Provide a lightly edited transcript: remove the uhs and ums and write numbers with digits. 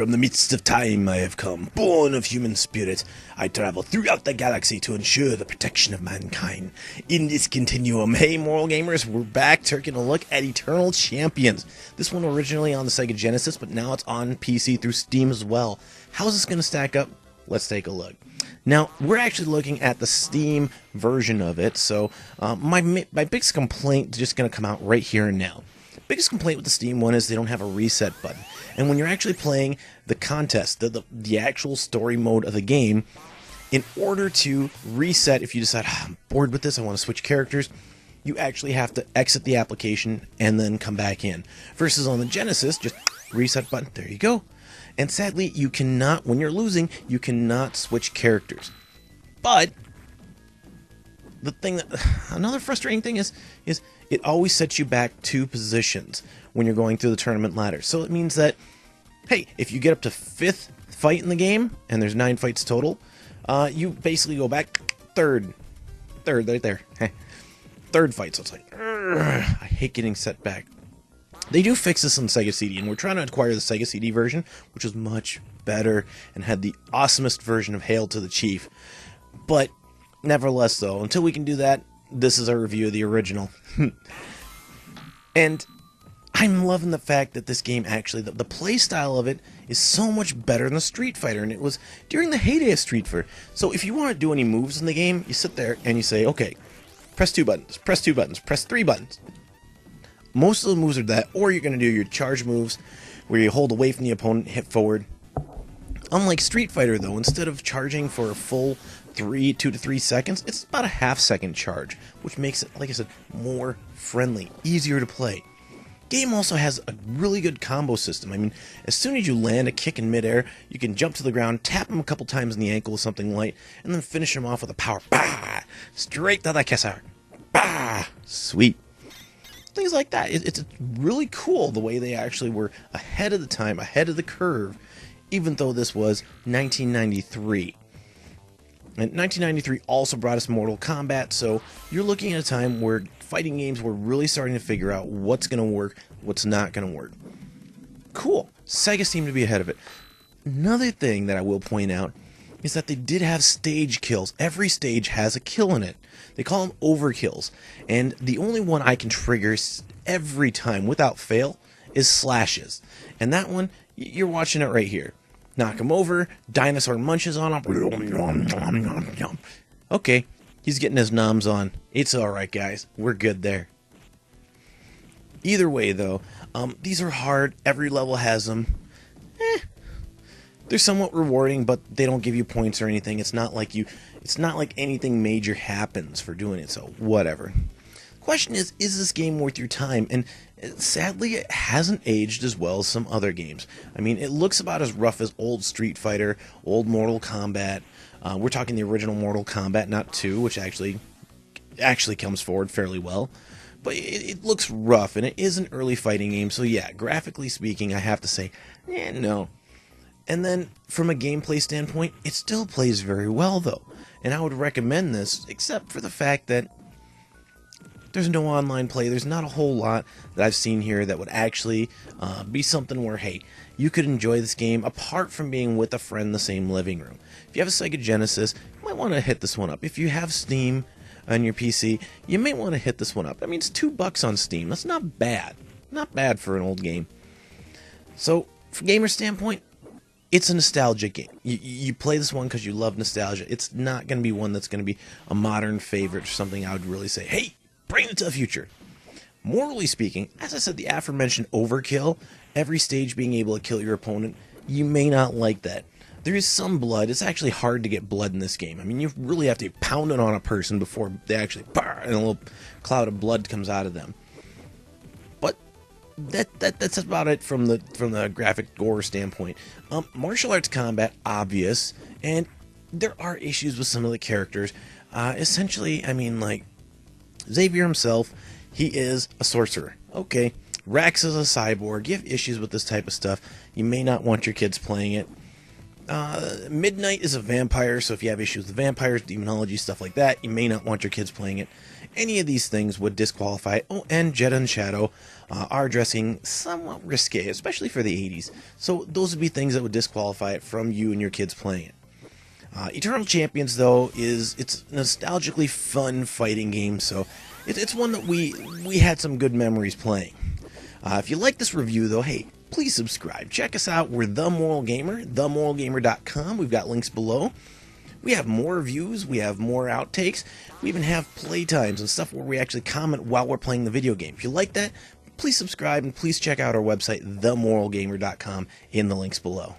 From the midst of time I have come, born of human spirit. I travel throughout the galaxy to ensure the protection of mankind. In this continuum, hey moral gamers, we're back taking a look at Eternal Champions. This one originally on the Sega Genesis, but now it's on PC through Steam as well. How's this going to stack up? Let's take a look. Now, we're actually looking at the Steam version of it, so my biggest complaint is just going to come out right here and now. Biggest complaint with the Steam one is they don't have a reset button. And when you're actually playing the contest, the actual story mode of the game, in order to reset, if you decide, I'm bored with this, I want to switch characters, you actually have to exit the application and then come back in. Versus on the Genesis, just reset button, there you go. And sadly, you cannot, when you're losing, you cannot switch characters. But the thing that, another frustrating thing is it always sets you back 2 positions when you're going through the tournament ladder. So it means that, hey, if you get up to 5th fight in the game, and there's 9 fights total, you basically go back third right there. Third fight, so it's like, I hate getting set back. They do fix this on Sega CD, and we're trying to acquire the Sega CD version, which was much better and had the awesomest version of Hail to the Chief. But nevertheless, though, until we can do that, this is our review of the original. And I'm loving the fact that this game actually, the play style of it is so much better than the Street Fighter, and it was during the heyday of Street Fighter. So if you want to do any moves in the game, you sit there and you say, okay, press 2 buttons, press 2 buttons, press 3 buttons. Most of the moves are that, or you're going to do your charge moves, where you hold away from the opponent, hit forward. Unlike Street Fighter, though, instead of charging for a full 2 to 3 seconds, it's about a half-second charge, which makes it, like I said, more friendly, easier to play. Game also has a really good combo system. I mean, as soon as you land a kick in midair, you can jump to the ground, tap him a couple times in the ankle with something light, and then finish him off with a power. Bah! Straight to the kisser. Bah! Sweet. Things like that. It's really cool the way they actually were ahead of the time, ahead of the curve, even though this was 1993. And 1993 also brought us Mortal Kombat, so you're looking at a time where fighting games were really starting to figure out what's going to work, what's not going to work. Cool. Sega seemed to be ahead of it. Another thing that I will point out is that they did have stage kills. Every stage has a kill in it. They call them overkills. And the only one I can trigger every time without fail is slashes. And that one, you're watching it right here. Knock him over, dinosaur munches on him. Okay, he's getting his noms on. It's alright, guys. We're good there. Either way, though, these are hard. Every level has them. They're somewhat rewarding, but they don't give you points or anything. It's not like anything major happens for doing it, so whatever. Question is this game worth your time? And sadly, it hasn't aged as well as some other games. I mean, it looks about as rough as old Street Fighter, old Mortal Kombat. We're talking the original Mortal Kombat, not 2, which actually comes forward fairly well. But it looks rough, and it is an early fighting game, so yeah, graphically speaking, I have to say, no. And then, from a gameplay standpoint, it still plays very well, though. And I would recommend this, except for the fact that there's no online play. There's not a whole lot that I've seen here that would actually be something where, hey, you could enjoy this game apart from being with a friend in the same living room. If you have a Sega Genesis, you might want to hit this one up. If you have Steam on your PC, you may want to hit this one up. I mean, it's $2 on Steam. That's not bad. Not bad for an old game. So, from a gamer standpoint, it's a nostalgic game. You play this one because you love nostalgia. It's not going to be one that's going to be a modern favorite or something I would really say, hey, bring it to the future. Morally speaking, as I said, the aforementioned overkill, every stage being able to kill your opponent, you may not like that. There is some blood. It's actually hard to get blood in this game. I mean, you really have to pound it on a person before they actually, and a little cloud of blood comes out of them. But that's about it from the graphic gore standpoint. Martial arts combat, obvious, and there are issues with some of the characters. Essentially, I mean, like, Xavier himself, he is a sorcerer. Okay, Rex is a cyborg. You have issues with this type of stuff. You may not want your kids playing it. Midnight is a vampire, so if you have issues with vampires, demonology, stuff like that, you may not want your kids playing it. Any of these things would disqualify it. Oh, and Jet and Shadow are addressing somewhat risque, especially for the 80s. So those would be things that would disqualify it from you and your kids playing it. Eternal Champions, though, it's a nostalgically fun fighting game, so it's one that we had some good memories playing. If you like this review, though, hey, please subscribe. Check us out. We're The Moral Gamer, themoralgamer.com. We've got links below. We have more reviews. We have more outtakes. We even have playtimes and stuff where we actually comment while we're playing the video game. If you like that, please subscribe and please check out our website, themoralgamer.com, in the links below.